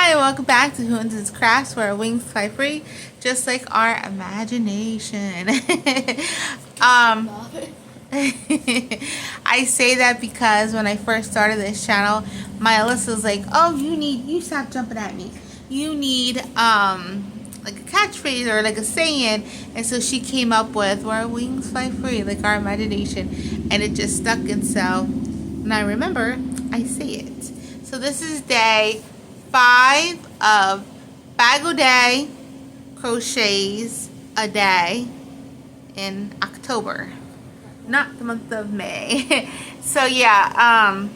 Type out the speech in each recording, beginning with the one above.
Hi, welcome back to Hoon's Crafts, where our wings fly free, just like our imagination. I say that because when I first started this channel, my Alyssa was like, "Oh, you stop jumping at me. You need like a catchphrase or like a saying," and so she came up with "where our wings fly free, like our imagination," and it just stuck. And so when I remember, I say it. So this is day 5 of bag a day crochets a day in October, not the month of May. So yeah,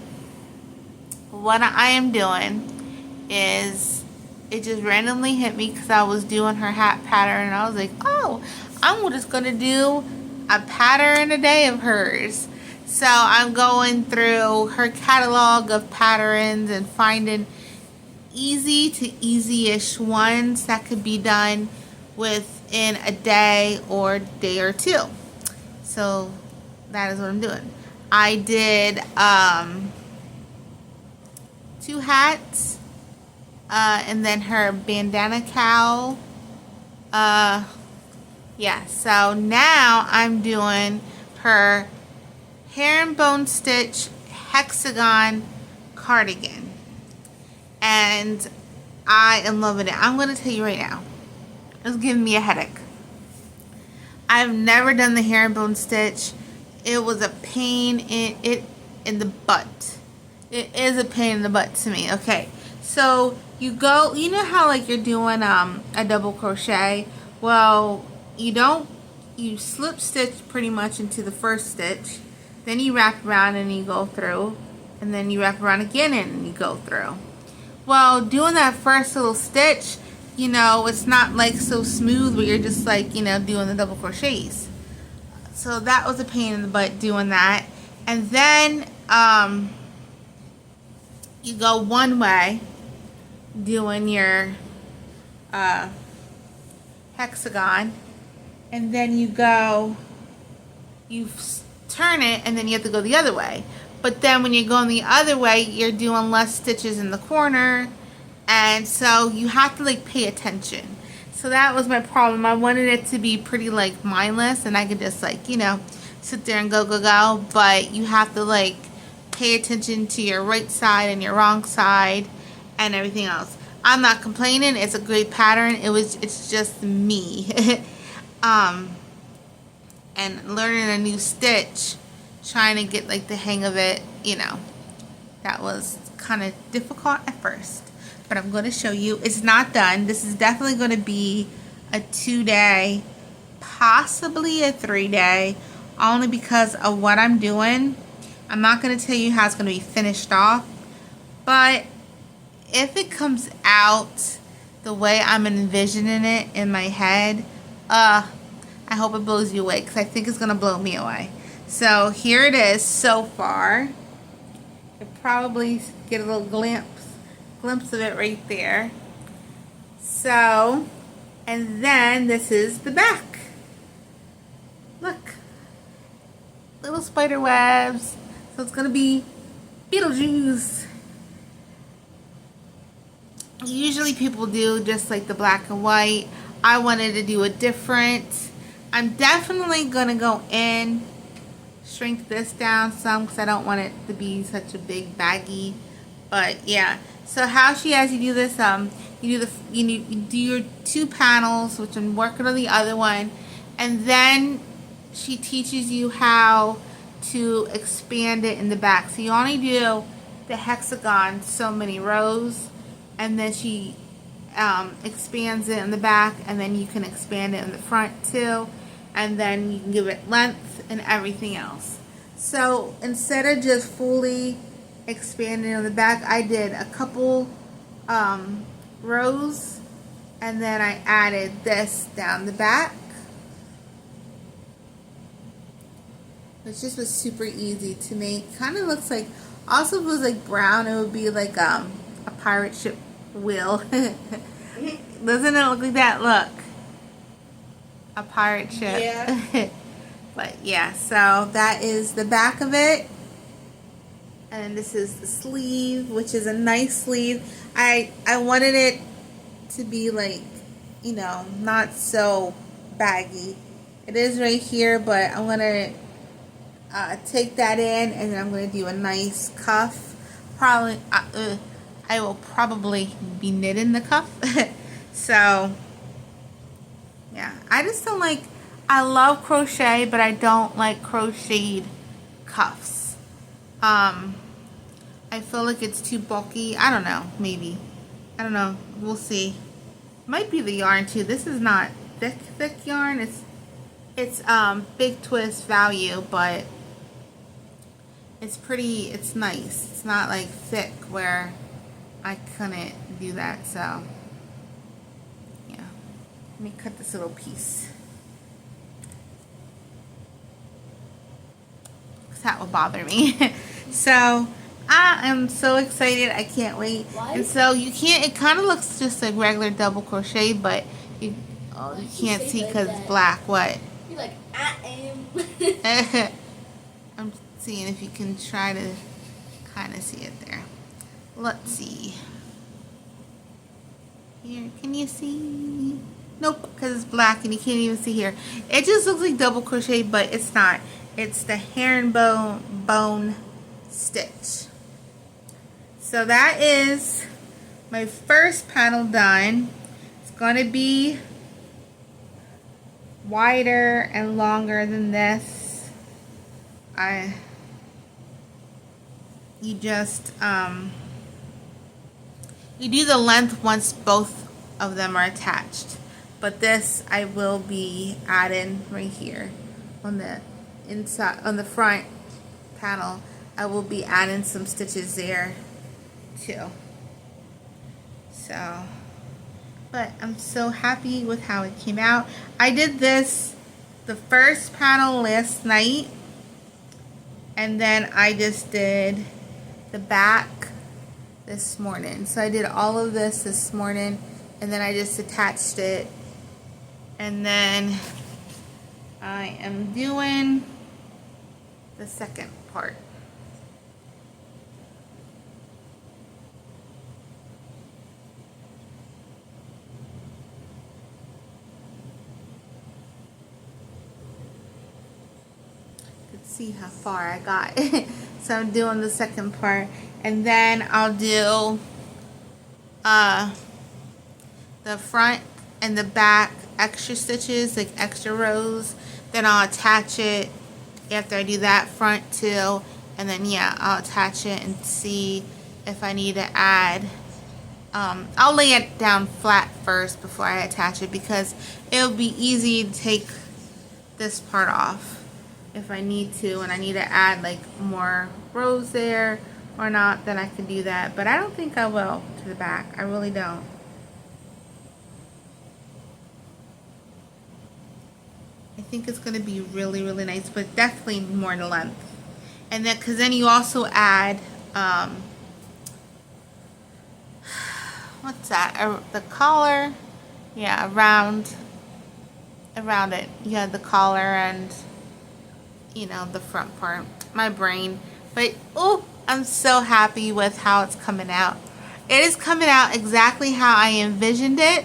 what I am doing is, it just randomly hit me because I was doing her hat pattern and I was like, oh, I'm just gonna do a pattern a day of hers. So I'm going through her catalog of patterns and finding easy to easy-ish ones that could be done within a day or day or two. So that is what I'm doing. I did 2 hats and then her bandana cowl. Yeah, so now I'm doing her herringbone stitch hexagon cardigan, and I am loving it. I'm going to tell you right now, it's giving me a headache. I've never done the herringbone stitch. It was a pain in the butt. It is a pain in the butt to me. Okay, so you know how like you're doing a double crochet? Well, you slip stitch pretty much into the first stitch, then you wrap around and you go through, and then you wrap around again and you go through. Well, doing that first little stitch, it's not like so smooth where you're just like, doing the double crochets. So that was a pain in the butt doing that. And then you go one way doing your hexagon, and then you turn it, and then you have to go the other way. But then when you're going the other way, you're doing less stitches in the corner, and so you have to like pay attention. So that was my problem. I wanted it to be pretty like mindless, and I could just like sit there and go, but you have to like pay attention to your right side and your wrong side and everything else. I'm not complaining. It's a great pattern. It's just me. And learning a new stitch, trying to get like the hang of it, that was kind of difficult at first. But I'm going to show you. It's not done. This is definitely going to be a 2-day, possibly a 3-day, only because of what I'm doing. I'm not going to tell you how it's going to be finished off, but if it comes out the way I'm envisioning it in my head, I hope it blows you away, because I think it's going to blow me away. So here it is so far. You'll probably get a little glimpse of it right there. So, and then this is the back. Look. Little spider webs. So it's going to be Beetlejuice. Usually people do just like the black and white. I wanted to do a different. I'm definitely going to go in, shrink this down some because I don't want it to be such a big baggy. But yeah, so how she has you do this, you do your 2 panels, which I'm working on the other one, and then she teaches you how to expand it in the back. So you only do the hexagon so many rows, and then she expands it in the back, and then you can expand it in the front too, and then you can give it length and everything else. So instead of just fully expanding on the back, I did a couple rows, and then I added this down the back, which just was super easy to make. Kind of looks like, also if it was like brown, it would be like a pirate ship wheel. Doesn't it look like that? Look, a pirate ship. Yeah. But yeah, so that is the back of it. And this is the sleeve, which is a nice sleeve. I wanted it to be like, you know, not so baggy. It is right here, but I'm gonna take that in, and then I'm gonna do a nice cuff. Probably, I will probably be knitting the cuff. So, yeah, I just don't like. I love crochet, but I don't like crocheted cuffs. I feel like it's too bulky. I don't know, maybe. I don't know. We'll see. Might be the yarn too. This is not thick yarn. It's big twist value, but it's pretty, it's nice. It's not like thick where I couldn't do that. So yeah. Let me cut this little piece. That will bother me. So I am so excited. I can't wait. What? And so you can't, it kind of looks just like regular double crochet, but you can't see because it's black. What? You're like, I am. I'm seeing if you can try to kind of see it there. Let's see. Here, can you see? Nope, because it's black and you can't even see here. It just looks like double crochet, but it's not. It's the herringbone stitch. So that is my first panel done. It's going to be wider and longer than this. You just you do the length once both of them are attached, but this I will be adding right here on the inside, on the front panel. I will be adding some stitches there too. So, but I'm so happy with how it came out. I did this, the first panel last night, and then I just did the back this morning. So I did all of this morning, and then I just attached it, and then I am doing the second part. See how far I got. So I'm doing the second part, and then I'll do the front and the back extra stitches, like extra rows. Then I'll attach it after I do that front too, and then yeah, I'll attach it and see if I need to add. I'll lay it down flat first before I attach it, because it'll be easy to take this part off if I need to, and I need to add like more rows there or not, then I can do that. But I don't think I will to the back. I really don't. I think it's going to be really, really nice, but definitely more in the length. And then, because then you also add, what's that? The collar. Yeah, around it. You have the collar and, you know, the front part. My brain. But oh, I'm so happy with how it's coming out. It is coming out exactly how I envisioned it.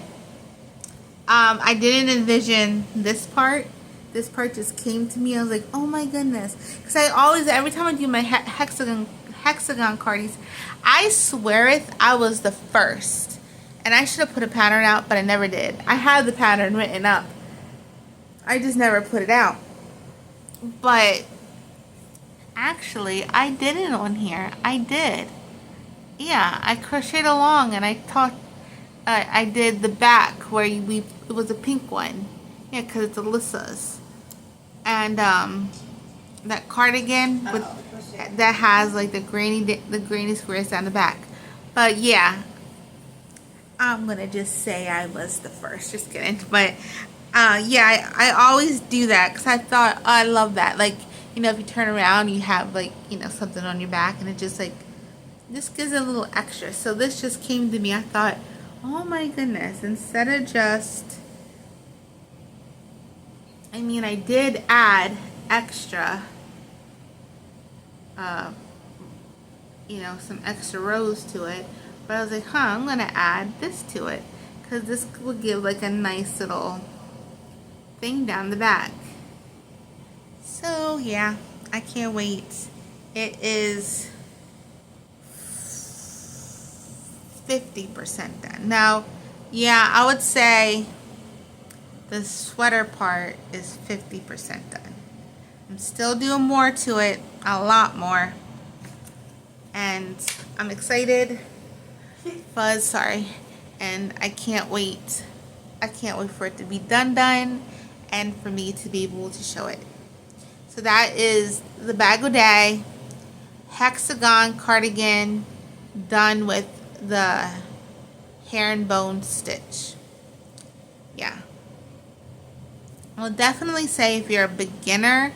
I didn't envision this part. This part just came to me. I was like, oh my goodness. Because I always, every time I do my hexagon cardies, I swear it, I was the first. And I should have put a pattern out, but I never did. I had the pattern written up. I just never put it out. But actually, I did it on here. I did. Yeah, I crocheted along, and I taught. I did the back where it was a pink one. Yeah, because it's Alyssa's. And that cardigan with that has like the grainy squares down the back. But yeah, I'm gonna just say I was the first. Just kidding. But yeah, I always do that because I thought, oh, I love that. Like, you know, if you turn around, you have like, you know, something on your back, and it just like, this gives it a little extra. So this just came to me. I thought, oh my goodness, instead of just, I mean, I did add extra you know, some extra rows to it. But I was like, I'm gonna add this to it because this will give like a nice little thing down the back. So yeah, I can't wait. It is 50% done. Now, yeah, I would say the sweater part is 50% done. I'm still doing more to it, a lot more. And I'm excited. Fuzz, sorry. And I can't wait. I can't wait for it to be done and for me to be able to show it. So that is the Bag O' Day hexagon cardigan done with the herringbone stitch. Yeah. I will definitely say if you're a beginner,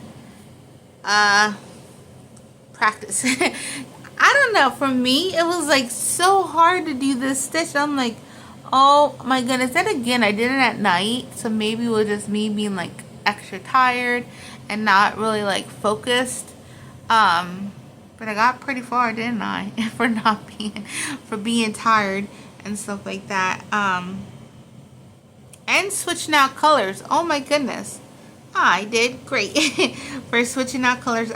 practice. I don't know, for me it was like so hard to do this stitch. I'm like, oh my goodness. Then again, I did it at night, so maybe it was just me being like extra tired and not really like focused. But I got pretty far, didn't I? For being tired and stuff like that. And switching out colors. Oh my goodness, I did great for switching out colors.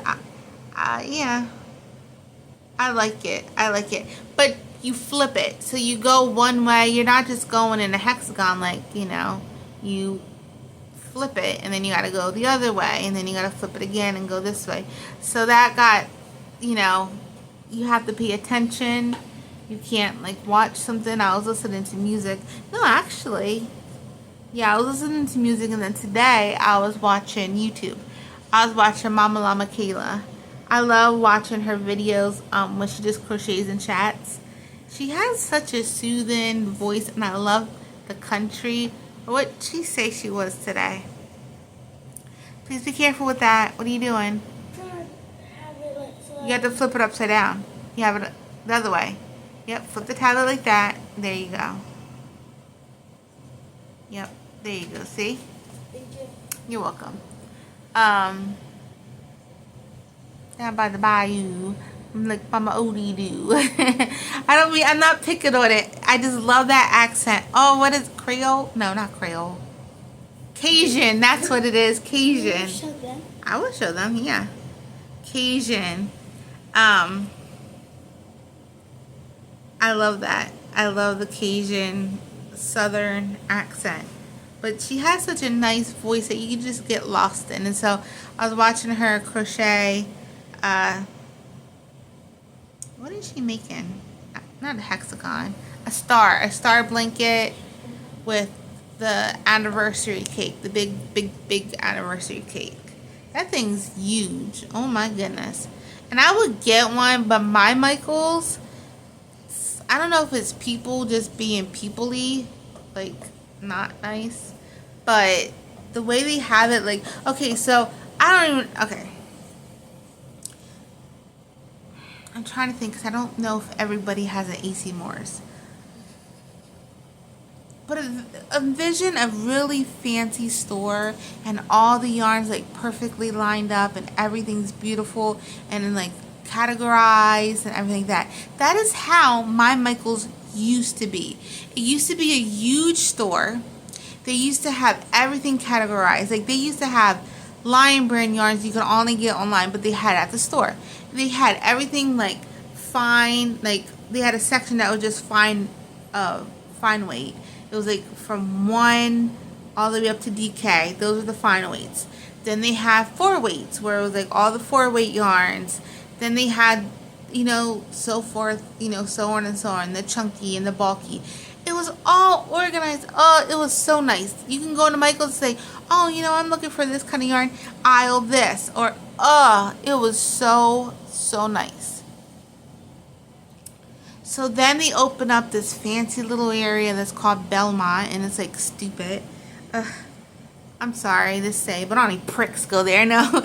Yeah, I like it. But you flip it, so you go one way. You're not just going in a hexagon, like, you know, you flip it and then you got to go the other way, and then you got to flip it again and go this way. So that got, you know, you have to pay attention. You can't like watch something. I was listening to music. No, actually, yeah, I was listening to music, and then today I was watching YouTube. I was watching Mama Llama Kayla. I love watching her videos when she just crochets and chats. She has such a soothing voice, and I love the country. What she say she was today? Please be careful with that. What are you doing? You have to flip it upside down. You have it the other way. Yep, flip the tablet like that. There you go. Yep, there you go. See? Thank you. You're welcome. Down by the bayou, I'm like Mama Odie do. I'm not picking on it. I just love that accent. Oh, what is Creole? No, not Creole. Cajun. That's what it is. Cajun. Show them. I will show them. Yeah. Cajun. I love that. I love the Cajun Southern accent. But she has such a nice voice that you can just get lost in. And so I was watching her crochet. What is she making? Not a hexagon. A star blanket with the anniversary cake. The big anniversary cake. That thing's huge. Oh my goodness. And I would get one, but my Michaels, I don't know if it's people just being people-y, like not nice, but the way they have it, like, okay, so okay, I'm trying to think because I don't know if everybody has an AC Morris, but envision a really fancy store and all the yarns like perfectly lined up and everything's beautiful and then like categorized and everything that is how my Michaels used to be. It used to be a huge store. They used to have everything categorized. Like they used to have lion brand yarns you could only get online, but they had at the store. They had everything like fine, like they had a section that was just fine weight. It was like from 1 all the way up to DK. Those are the fine weights. Then they had 4 weights where it was like all the 4 weight yarns. Then they had, you know, so forth, you know, so on and so on, the chunky and the bulky. It was all organized. Oh, it was so nice. You can go into Michael's and say, oh, you know, I'm looking for this kind of yarn, aisle this. Or, it was so nice. So then they open up this fancy little area that's called Belmont, and it's like stupid. I'm sorry to say, but only pricks go there, no. But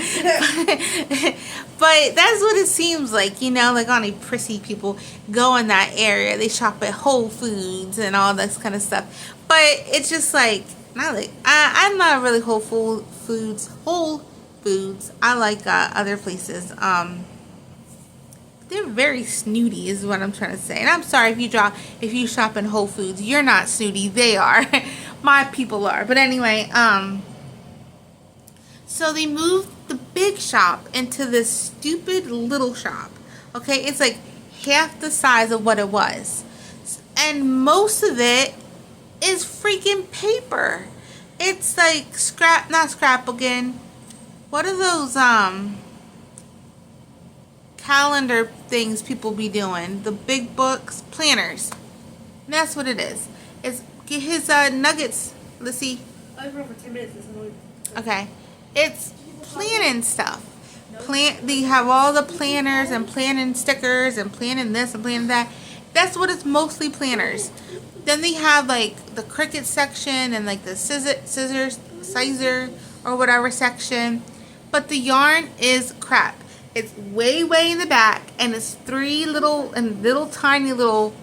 that's what it seems like, you know, like only prissy people go in that area. They shop at Whole Foods and all this kind of stuff. But it's just like, not like, I'm not really Whole Foods. I like other places. they're very snooty is what I'm trying to say. And I'm sorry if you shop in Whole Foods, you're not snooty, they are. My people are. But anyway, so they moved the big shop into this stupid little shop. Okay, it's like half the size of what it was. And most of it is freaking paper. It's like not scrapbooking. What are those calendar things people be doing? The big books, planners. And that's what it is. It's get his nuggets. Let's see. I was for 10 minutes. Okay, it's planning stuff. They have all the planners and planning stickers and planning this and planning that. That's what it's mostly, planners. Then they have like the Cricut section and like the scissors or whatever section. But the yarn is crap. It's way in the back, and it's three little tiny little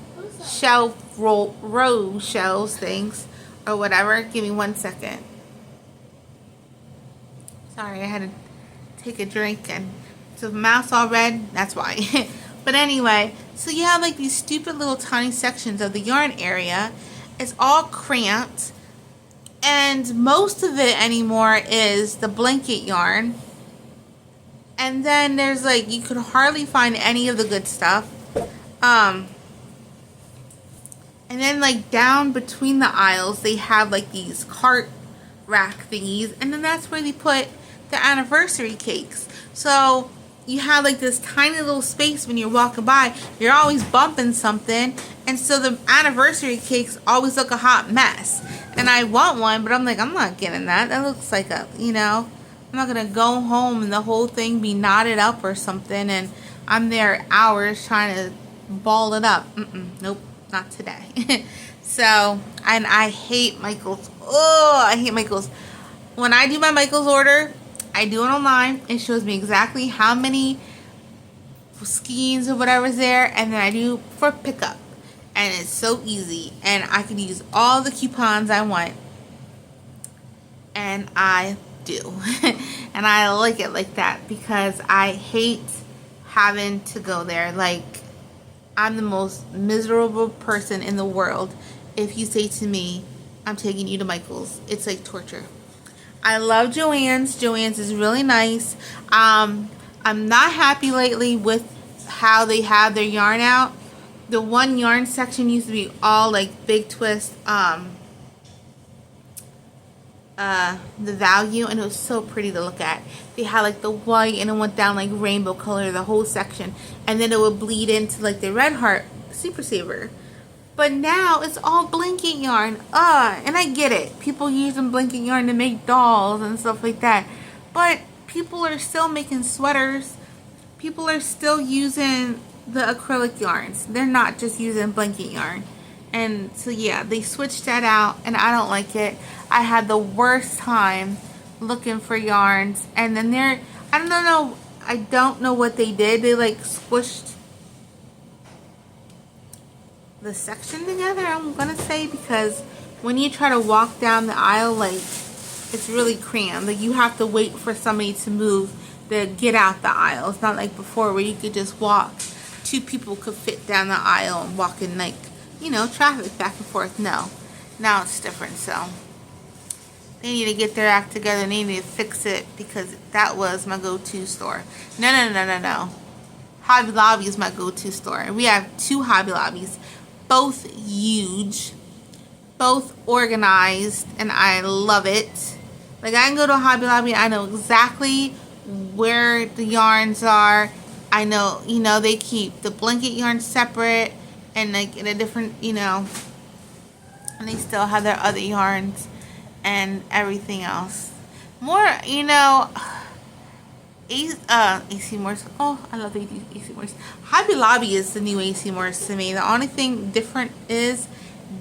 row shelves things or whatever. Give me 1 second. Sorry, I had to take a drink, and so the mouth's all red. That's why. But anyway, so you have like these stupid little tiny sections of the yarn area. It's all cramped, and most of it anymore is the blanket yarn. And then there's like, you could hardly find any of the good stuff. And then like down between the aisles, they have like these cart rack thingies, and then that's where they put the anniversary cakes. So you have like this tiny little space when you're walking by. You're always bumping something, and so the anniversary cakes always look a hot mess. And I want one, but I'm like, I'm not getting that. That looks like a, I'm not gonna go home and the whole thing be knotted up or something, and I'm there hours trying to ball it up. Nope, not today. So, and I hate Michaels. Oh, I hate Michaels. When I do my Michaels order, I do it online. It shows me exactly how many skeins or whatever's there, and then I do for pickup. And it's so easy, and I can use all the coupons I want. And I do. And I like it like that because I hate having to go there. Like, I'm the most miserable person in the world if you say to me, I'm taking you to Michael's. It's like torture. I love Joann's. Joann's is really nice. I'm not happy lately with how they have their yarn out. The one yarn section used to be all like big twist, the value, and it was so pretty to look at. They had like the white, and it went down like rainbow color, the whole section, and then it would bleed into like the Red Heart Super Saver. But now it's all blanket yarn. And I get it. People using blanket yarn to make dolls and stuff like that. But people are still making sweaters. People are still using the acrylic yarns. They're not just using blanket yarn. And so yeah, they switched that out, and I don't like it. I had the worst time looking for yarns, and then I don't know what they did. They like squished the section together, I'm gonna say, because when you try to walk down the aisle, like, it's really crammed. Like, you have to wait for somebody to move to get out the aisle. It's not like before where you could just walk. Two people could fit down the aisle and walk in, like, traffic back and forth. No. Now it's different, so they need to get their act together, and they need to fix it, because that was my go-to store. No. Hobby Lobby is my go-to store. And we have 2 Hobby Lobbies, both huge, both organized, and I love it. Like, I can go to a Hobby Lobby, I know exactly where the yarns are. I know, they keep the blanket yarn separate, and like in a different, and they still have their other yarns and everything else. More, AC Morse. Oh, I love AC Morse. Hobby Lobby is the new AC Morse to me. The only thing different is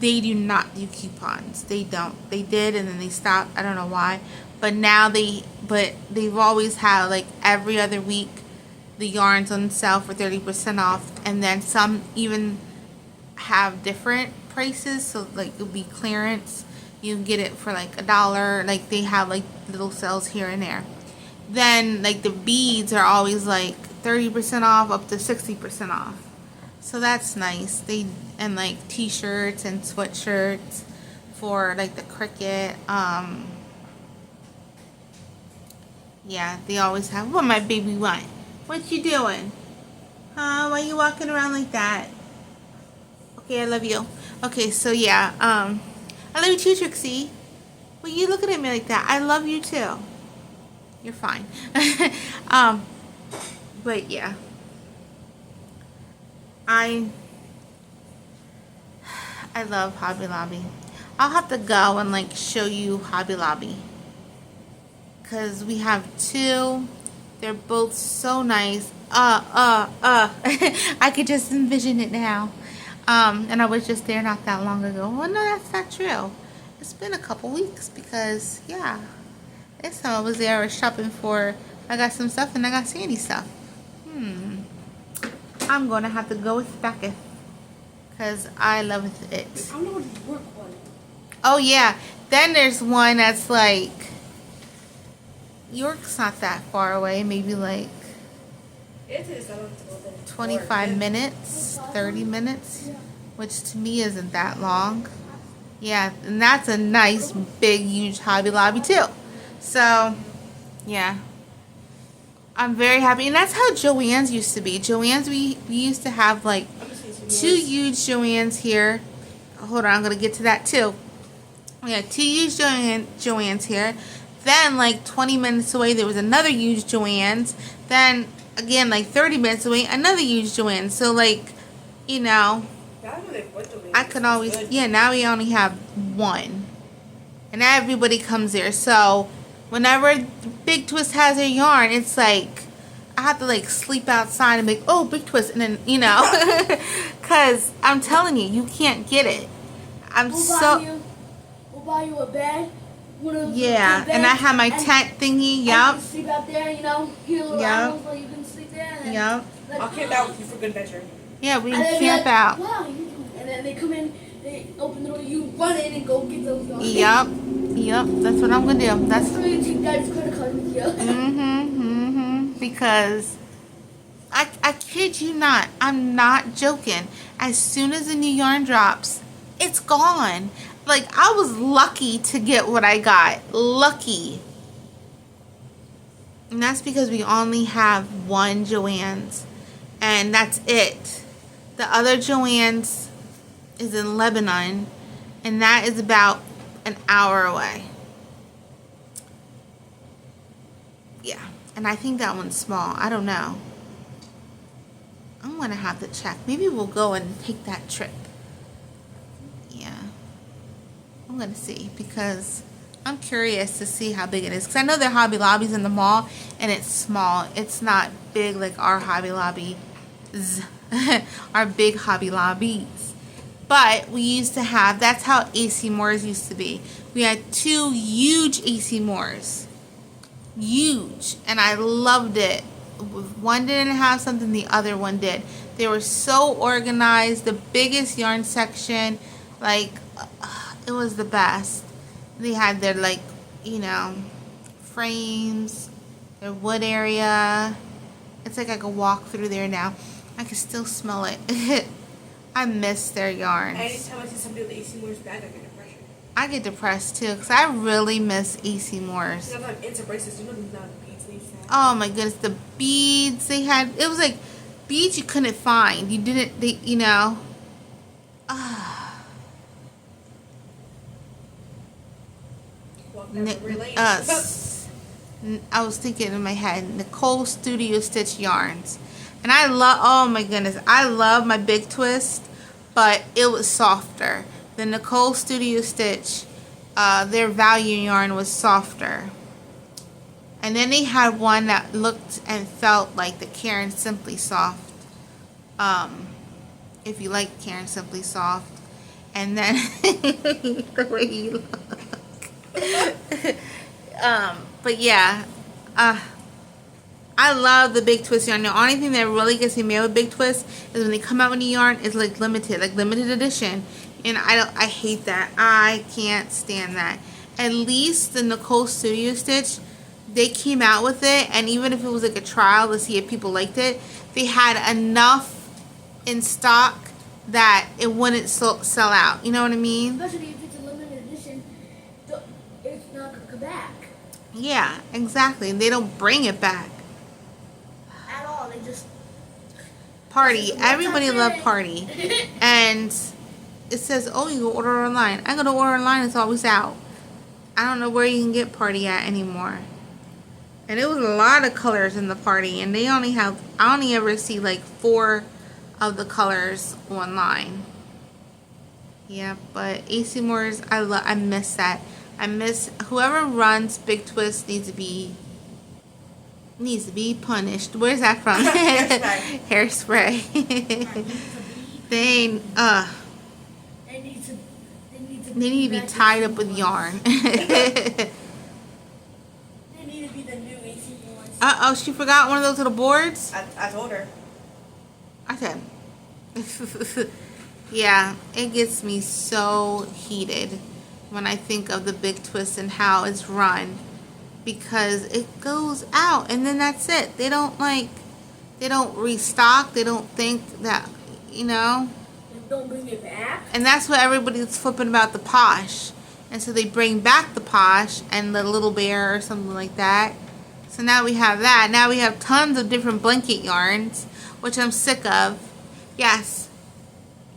they do not do coupons. They don't. They did, and then they stopped. I don't know why. But now they've always had, like, every other week the yarns on sale for 30% off, and then some even have different prices. So like, it'll be clearance. You can get it for like $1. Like, they have like little sales here and there. Then, like, the beads are always like 30% off up to 60% off. So that's nice. And like t-shirts and sweatshirts for like the Cricut. Yeah, they always have. What my baby want? What you doing? Huh? Why you walking around like that? Okay, I love you. Okay, so yeah, I love you too, Trixie. Well, you looking at me like that? I love you too. You're fine. But yeah, I love Hobby Lobby. I'll have to go and like show you Hobby Lobby, because we have two. They're both so nice. I could just envision it now. And I was just there not that long ago. Well, no, that's not true. It's been a couple weeks because, yeah, this time I was there, I was shopping for, I got some stuff and I got Sandy stuff. I'm going to have to go with Becca because I love it. I don't know what to work on. Oh, yeah. Then there's one that's like, York's not that far away. Maybe like 25 minutes, 30 minutes, which to me isn't that long. Yeah, and that's a nice, big, huge Hobby Lobby too. So, yeah. I'm very happy. And that's how Joann's used to be. Joann's, we used to have like 2 huge Joann's here. Hold on, I'm going to get to that too. We had 2 huge Joann's here. Then, like 20 minutes away, there was another huge Joann's. Then, again, like 30 minutes away, another huge Joann's. So, like, you know, I could always, yeah, now we only have one. And everybody comes there. So, whenever Big Twist has their yarn, it's like, I have to, like, sleep outside and be like, oh, Big Twist. And then, you know, because I'm telling you, you can't get it. We'll buy you a bed. Yeah, and I have my tent thingy. Yup. You can sleep out there, you know. Get a little animals so you can sleep there. Yup. I'll camp out with you for good measure. Yeah, we can camp out. Wow, and then they come in, they open the door, you run in and go get those yarns. Yup. Yup. That's what I'm gonna do. That's. So you take Dad's credit card with you. Because I kid you not, I'm not joking. As soon as the new yarn drops, it's gone. Like, I was lucky to get what I got. Lucky. And that's because we only have one Joann's. And that's it. The other Joann's is in Lebanon. And that is about an hour away. Yeah. And I think that one's small. I don't know. I'm going to have to check. Maybe we'll go and take that trip. Yeah. I'm going to see, because I'm curious to see how big it is. Because I know there are Hobby Lobbies in the mall, and it's small. It's not big like our Hobby Lobbies. Our big Hobby Lobbies. But we used to have, that's how AC Moore's used to be. We had 2 huge AC Moore's. Huge. And I loved it. If one didn't have something, the other one did. They were so organized. The biggest yarn section, like, it was the best. They had their, like, you know, frames, their wood area. It's like I could walk through there now. I can still smell it. I miss their yarns. Anytime I see somebody with AC Moore's bag, I get depression. I get depressed too, because I really miss AC Moore's. You know, I'm into bracelets. You know the amount of beads they used to have? Oh my goodness, the beads they had. It was like beads you couldn't find. You didn't, you know. I was thinking in my head, Nicole Studio Stitch yarns. And I love, oh my goodness, I love my Big Twist, but it was softer. The Nicole Studio Stitch, their value yarn was softer. And then they had one that looked and felt like the Karen Simply Soft. If you like Karen Simply Soft. And then, the way you look. But yeah, I love the Big Twist yarn. The only thing that really gets me mad with Big Twist is when they come out with a yarn, it's like limited edition, and I hate that. I can't stand that. At least the Nicole Studio Stitch, they came out with it, and even if it was like a trial to see if people liked it, they had enough in stock that it wouldn't sell out. You know what I mean? Especially if it's a limited edition, it's not gonna come back Yeah, exactly. And they don't bring it back. at all. They just Party. Everybody loved Party. And it says, oh, you can order online. I go to order online, it's always out. I don't know where you can get Party at anymore. And it was a lot of colors in the Party, and I only ever see like 4 of the colors online. Yeah, but AC Moore's, I miss that. I miss whoever runs Big Twist needs to be punished. Where's that from? Hairspray. They need to be tied up with yarn. They need to be the new AC ones. Uh-oh, she forgot one of those little boards? I told her. I said. Yeah, it gets me so heated when I think of the Big Twist and how it's run. Because it goes out and then that's it. They don't restock. They don't think that, you know. They don't bring it back. And that's what everybody's flipping about the Posh. And so they bring back the Posh and the Little Bear or something like that. So now we have that. Now we have tons of different blanket yarns, which I'm sick of. Yes,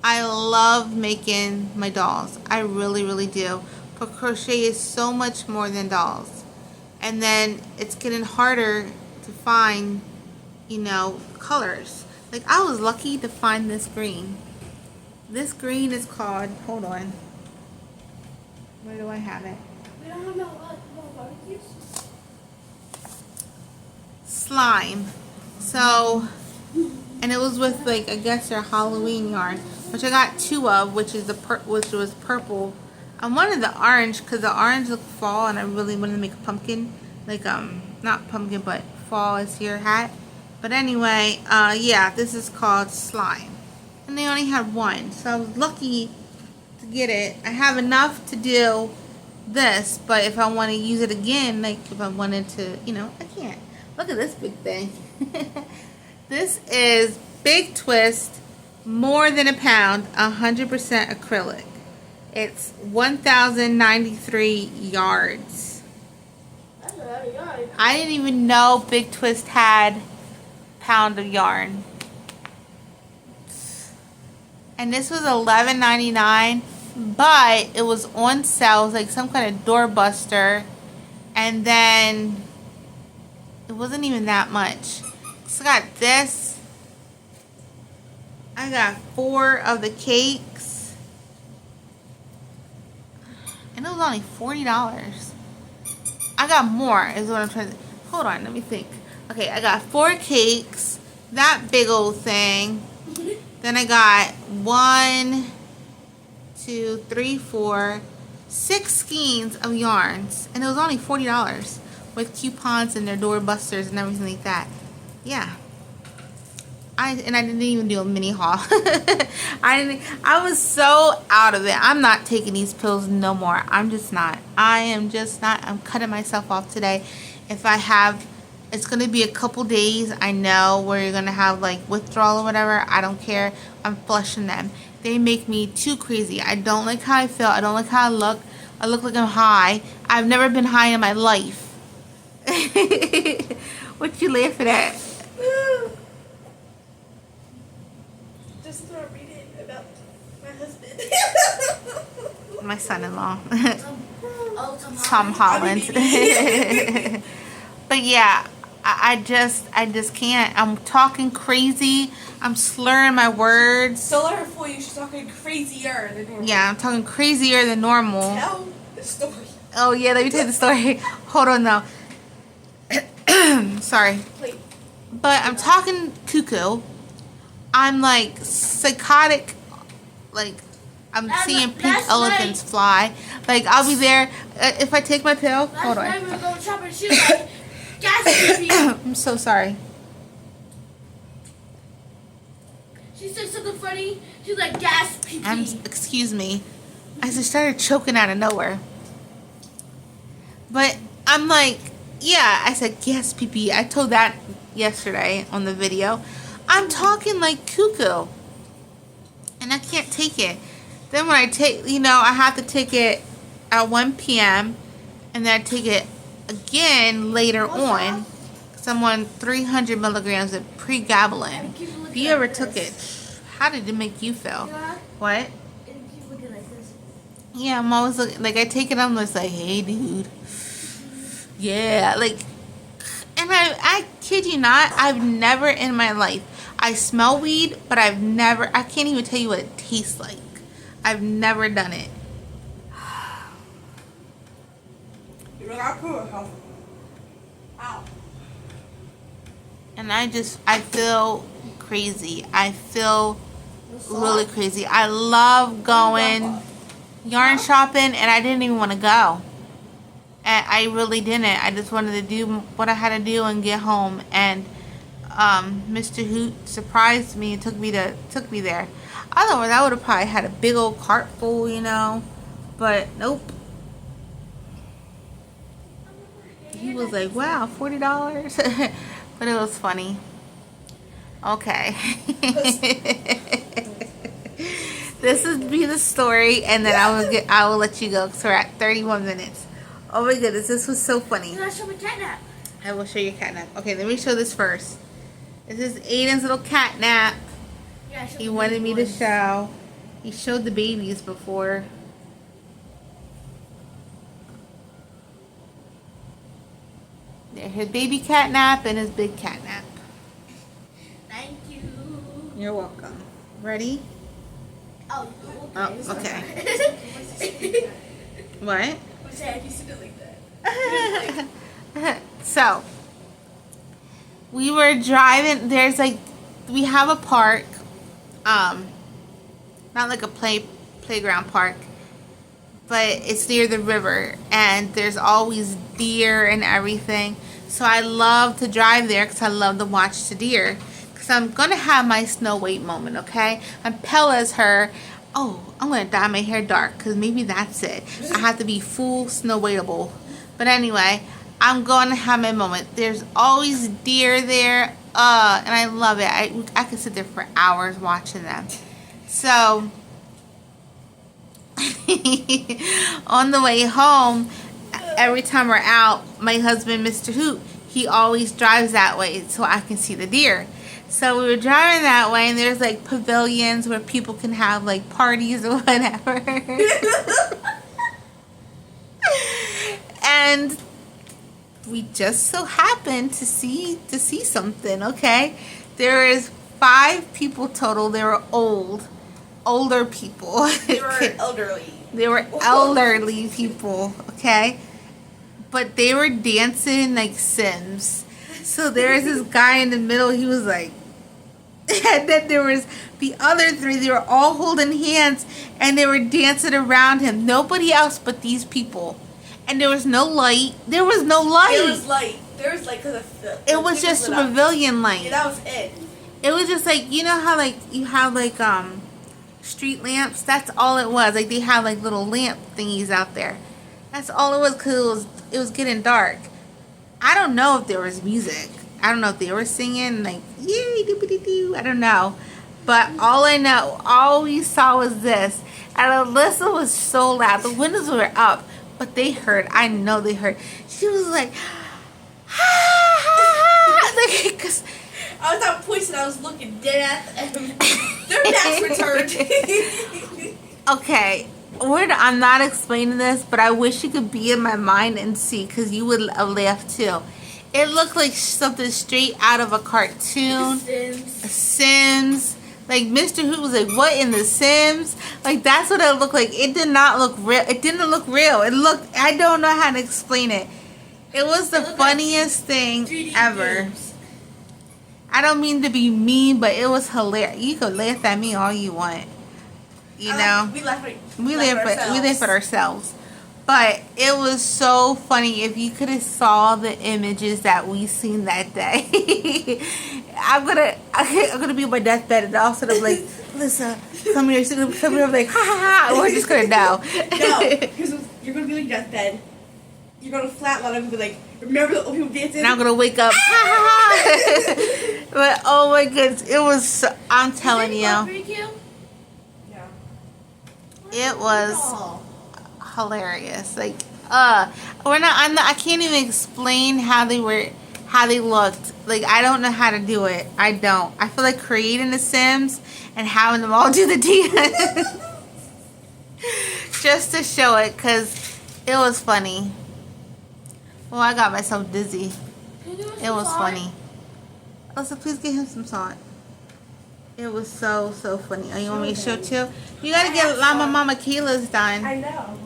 I love making my dolls. I really, really do. But crochet is so much more than dolls. And then it's getting harder to find, you know, colors. Like I was lucky to find this green. This green is called, hold on. Where do I have it? We don't have no barbecues. Slime. So, and it was with like, I guess their Halloween yarn, which I got 2 of, which was purple. I wanted the orange because the orange looked fall, and I really wanted to make a pumpkin, like not pumpkin, but fall is your hat. But anyway, yeah, this is called Slime, and they only had 1, so I was lucky to get it. I have enough to do this, but if I want to use it again, like if I wanted to, you know, I can't. Look at this big thing. This is Big Twist, more than a pound, 100% acrylic. It's 1,093 yards. That's a lot of yarn. I didn't even know Big Twist had pound of yarn. And this was $11.99, but it was on sale. It was like some kind of doorbuster. And then it wasn't even that much. So I got this. I got 4 of the cakes. And it was only $40. I got more is what I'm trying to... Hold on, let me think. Okay, I got 4 cakes. That big old thing. Then I got 1, 2, 3, 4, 6 skeins of yarns. And it was only $40 with coupons and their doorbusters and everything like that. Yeah. I didn't even do a mini haul. I was so out of it. I'm not taking these pills no more. I'm just not. I am just not. I'm cutting myself off today. If I have, it's going to be a couple days. I know where you're going to have like withdrawal or whatever. I don't care. I'm flushing them. They make me too crazy. I don't like how I feel. I don't like how I look. I look like I'm high. I've never been high in my life. What you laughing at? Just start reading about my husband. My son-in-law. Tom Tom Holland. But yeah, I just can't. I'm talking crazy. I'm slurring my words. Don't let her fool you. She's talking crazier than normal. Yeah, I'm talking crazier than normal. Tell the story. Oh yeah, let me tell you the story. Hold on though. Sorry. Wait. But I'm talking cuckoo. I'm like psychotic. Like I'm seeing pink elephants fly. Like I'll be there if I take my pill. Hold Last night on. we were going shopping. She was like, gas pee. I'm so sorry. She said something funny. She's like, gas pee. Excuse me. I just started choking out of nowhere. But I'm like, Yeah, I said, yes, PP. I told that yesterday on the video. I'm talking like cuckoo. And I can't take it. Then when I take, I have to take it at 1 p.m. And then I take it again later on. Because I'm on 300 milligrams of pregabalin. If you ever took it, how did it make you feel? What? Keep looking like this. Yeah, I'm always looking, like I take it, I'm just like, hey, dude. Yeah, like, and I kid you not, I've never in my life, I smell weed, but I can't even tell you what it tastes like. I've never done it. Ow. And I feel crazy. I feel really crazy. I love going yarn shopping, and I didn't even want to go. And I really didn't. I just wanted to do what I had to do and get home. And Mr. Hoot surprised me and took me there. Otherwise, I would have probably had a big old cart full, But nope. He was like, "Wow, $40." But it was funny. Okay. This is be the story, and then I will let you go because we're at 31 minutes. Oh my goodness, this was so funny. You gotta show me catnap. I will show you catnap. Okay, let me show this first. This is Aiden's little catnap. Yeah, show He the wanted me baby to ones. show. He showed the babies before. There, his baby catnap and his big catnap. Thank you. You're welcome. Ready? Oh, Oh, okay. okay. What? I'm sad you said it like that. So, we were driving. We have a park. Not like a playground park, but it's near the river, and there's always deer and everything. So I love to drive there because I love to watch the deer. Because I'm gonna have my Snow White moment, okay? And Pella's her. Oh, I'm gonna dye my hair dark because maybe that's it. I have to be full Snow Whiteable. But anyway, I'm going to have my moment. There's always deer there, and I love it. I could sit there for hours watching them. So, on the way home, every time we're out, my husband, Mr. Hoot, he always drives that way so I can see the deer. So we were driving that way, and there's like pavilions where people can have like parties or whatever. And we just so happened to see something, okay? There is 5 people total. They were older people. They were elderly. They were elderly people, okay? But they were dancing like Sims. So there's this guy in the middle, he was like, and then there was the other 3, they were all holding hands, and they were dancing around him. Nobody else but these people. And there was no light. There was no light. There was light. There was light because it was just a pavilion light. Yeah, that was it. It was just like, you know how like you have like street lamps? That's all it was. Like they have like little lamp thingies out there. That's all it was because it was getting dark. I don't know if there was music. I don't know if they were singing like yay doobity doo. I don't know. But all we saw was this. And Alyssa was so loud. The windows were up, but they heard. I know they heard. She was like, ha ha ha. Because I was at points and I was looking dead at them. Their backs were turned. okay, I'm not explaining this, but I wish you could be in my mind and see, because you would laugh too. It looked like something straight out of a cartoon. Sims. Like Mr. Hoot was like, what in the Sims? Like that's what it looked like. It did not look real. It didn't look real. It looked, I don't know how to explain it. It was the funniest thing ever. I don't mean to be mean, but it was hilarious. You could laugh at me all you want. You know? We laugh at ourselves. But it was so funny. If you could have saw the images that we seen that day. I'm gonna be on my deathbed and all sort of like, Alyssa, come here. She's gonna come here. I'm like, ha ha ha. We're just gonna know. No, you're gonna be on your deathbed. you're gonna flatline and be like, remember the old people dancing? And I'm gonna wake up. But oh my goodness, it was. So, I'm telling you, Yeah. it was Oh. hilarious. Like, we're not. I can't even explain how they looked. Like, I don't know how to do it. I don't. I feel like creating the Sims and having them all do the dance just to show it, because it was funny. Well, I got myself dizzy. It was funny. Elsa, please get him some salt. It was so funny. Oh, you want me to show too? You gotta get Llama Mama Kayla's done. I know.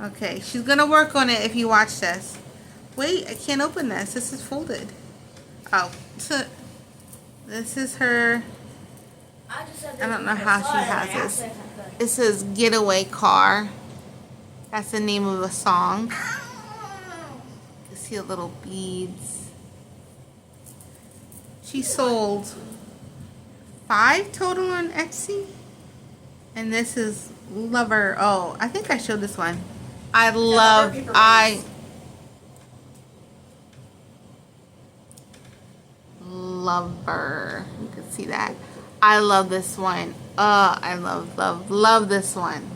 Okay, she's gonna work on it if you watch this. Wait, I can't open this. This is folded. Oh, so this is her. I don't know how she has this. It says Getaway Car. That's the name of a song. You see the little beads. She sold 5 total on Etsy. And this is Lover. Oh, I think I showed this one. Lover. You can see that. I love this one. I love this one.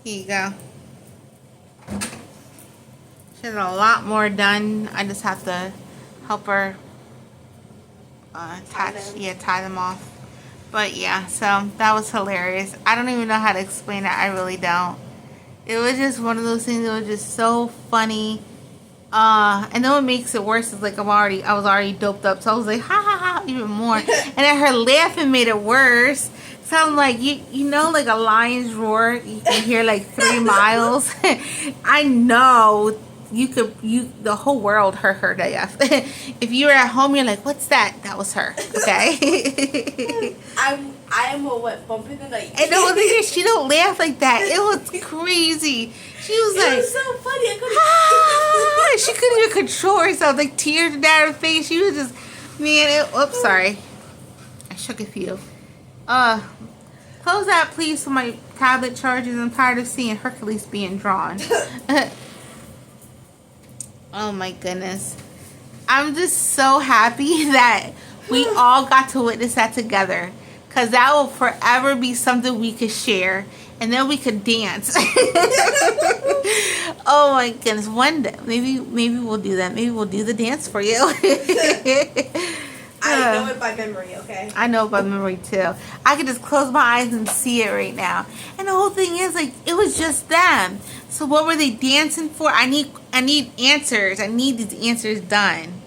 Here you go. She has a lot more done. I just have to help her tie them off. But yeah, so that was hilarious. I don't even know how to explain it. I really don't. It was just one of those things that was just so funny. And then what makes it worse is like I was already doped up, so I was like ha ha ha even more. And then her laughing made it worse. So I'm like, you know, like a lion's roar, you can hear like 3 miles. I know the whole world heard her laugh. If you were at home, you're like, what's that? That was her. Okay. I am bumping the night. And the thing is, she don't laugh like that. It was crazy. She was like, it was so funny. she couldn't even control herself. Like tears down her face. She was just, man. Oops, sorry. I shook a few. Close that, please, so my tablet charges. I'm tired of seeing Hercules being drawn. Oh my goodness. I'm just so happy that we all got to witness that together, because that will forever be something we could share, and then we could dance. Oh my goodness. One day maybe we'll do that. Maybe we'll do the dance for you. I know it by memory, okay? I know it by memory too. I could just close my eyes and see it right now. And the whole thing is, like, it was just them. So what were they dancing for? I need answers. I need these answers done.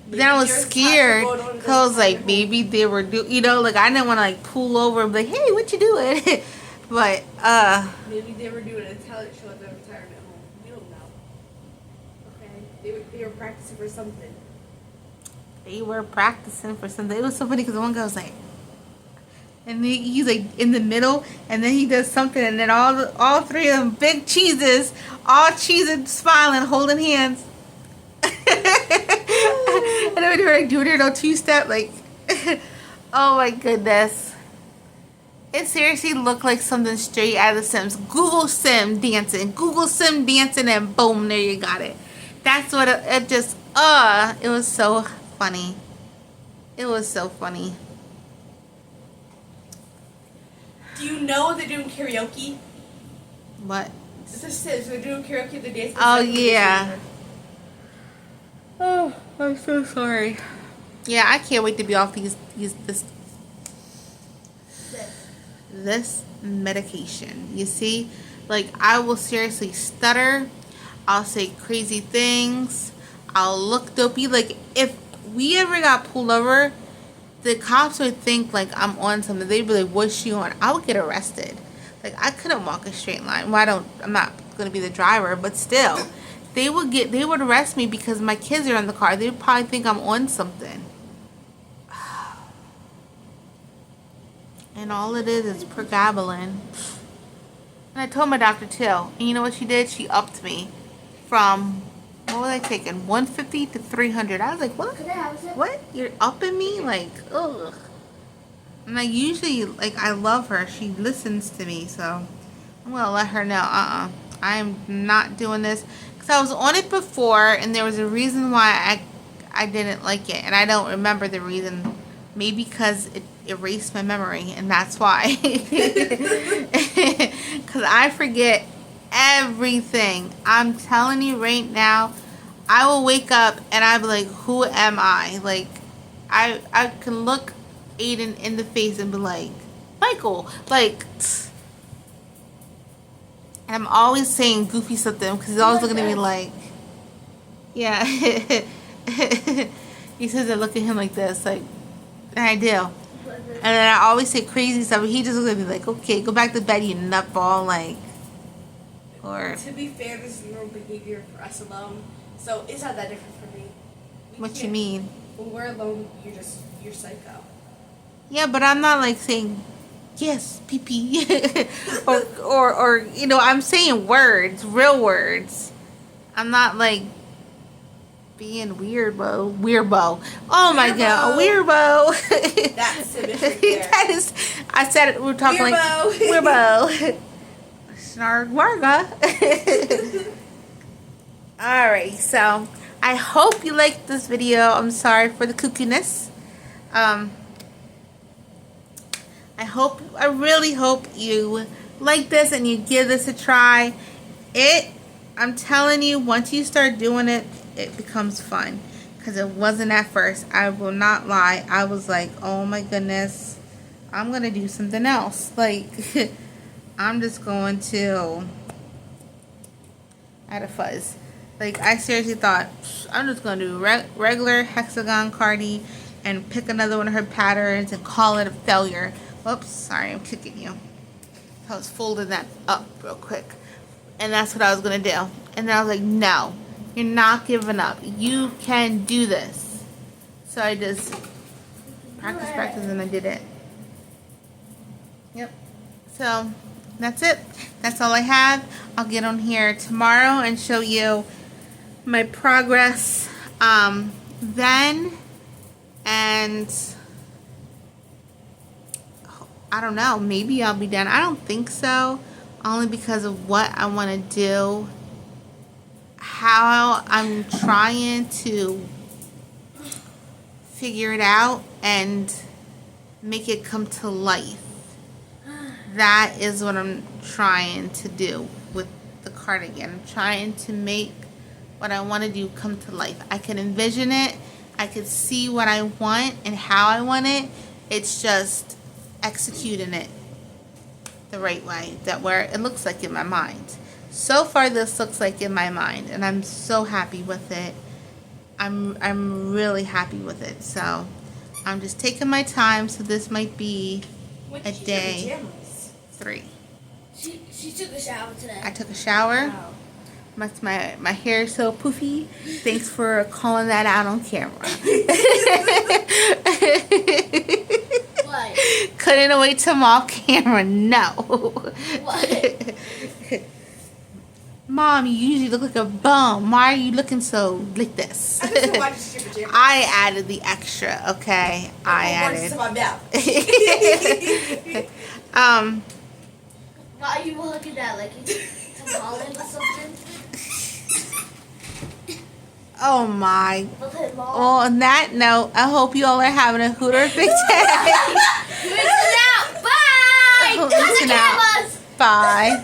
But then I was scared, because I was like, maybe they were like, I didn't want to like pull over and be like, hey, what you doing? But maybe they were doing a talent show at their retirement home. We don't know. Okay, they were practicing for something. They were practicing for something. It was so funny because the one guy was like, and he's like in the middle, and then he does something, and then all 3 of them big cheeses, all cheesing, smiling, holding hands. And then they were like doing their little 2-step, like, oh my goodness. It seriously looked like something straight out of The Sims. Google Sim dancing, and boom, there you got it. That's what it just, it was so funny. It was so funny. Do you know they're doing karaoke? What? It's The Sims. They're doing karaoke. The dance. Oh yeah. Oh, I'm so sorry. Yeah, I can't wait to be off this medication. You see, like, I will seriously stutter. I'll say crazy things. I'll look dopey. Like, if we ever got pulled over, the cops would think like I'm on something. They'd be like, what's she on? I would get arrested. Like, I couldn't walk a straight line. Well, I'm not gonna be the driver, but still, they would arrest me because my kids are in the car. They'd probably think I'm on something. And all it is pregabalin. And I told my doctor too. And you know what she did? She upped me from, what was I taking? 150 to 300. I was like, what? What? You're upping me? Like, ugh. And I usually, like, I love her. She listens to me, so. I'm gonna let her know. I'm not doing this because I was on it before, and there was a reason why I didn't like it, and I don't remember the reason. Maybe because it erased my memory, and that's why. Because I forget everything. I'm telling you right now, I will wake up and I'll be like, who am I? Like, I can look Aiden in the face and be like, Michael. Like, and I'm always saying goofy something because he's always looking at me like, yeah. He says I look at him like this, like, and I do. And then I always say crazy stuff, but he just looks at me like, okay, go back to bed, you nutball, like, or... To be fair, this is normal behavior for us alone, so it's not that different for me. What you mean? When we're alone, you're psycho. Yeah, but I'm not, like, saying, yes, pee-pee, or, you know, I'm saying words, real words. I'm not, like, being weirbo. Oh my god, weirbo. That's submission there. That is, I said it, we were talking like weirbo. Snarg warga. Alright, so I hope you liked this video. I'm sorry for the kookiness. I really hope you like this and you give this a try. I'm telling you, once you start doing it, it becomes fun. Because it wasn't at first. I will not lie. I was like, oh my goodness, I'm going to do something else. Like, I'm just going to... I had a fuzz. Like, I seriously thought, I'm just going to do regular hexagon cardi and pick another one of her patterns and call it a failure. Whoops, sorry, I'm kicking you. I was folding that up real quick. And that's what I was going to do. And then I was like, no, you're not giving up. You can do this. So I just practice, and I did it. Yep. So that's it. That's all I have. I'll get on here tomorrow and show you my progress then. And I don't know. Maybe I'll be done. I don't think so. Only because of what I want to do. How I'm trying to figure it out and make it come to life. That is what I'm trying to do with the cardigan. I'm trying to make what I want to do come to life. I can envision it. I can see what I want and how I want it. It's just executing it the right way, that where it looks like in my mind. So far this looks like in my mind, and I'm so happy with it. I'm really happy with it. So I'm just taking my time. So this might be a day 3. She took a shower today. I took a shower. Wow. My hair is so poofy. Thanks for calling that out on camera. What? Couldn't wait till I'm off camera. No. What? Mom, you usually look like a bum. Why are you looking so like this? I added the extra, okay? I added. Why are you looking at like it's from Holland or something? Oh my. Okay, Mom. Well, on that note, I hope you all are having a hooterific day. Rinse it out. Bye. Rinse it out. Bye.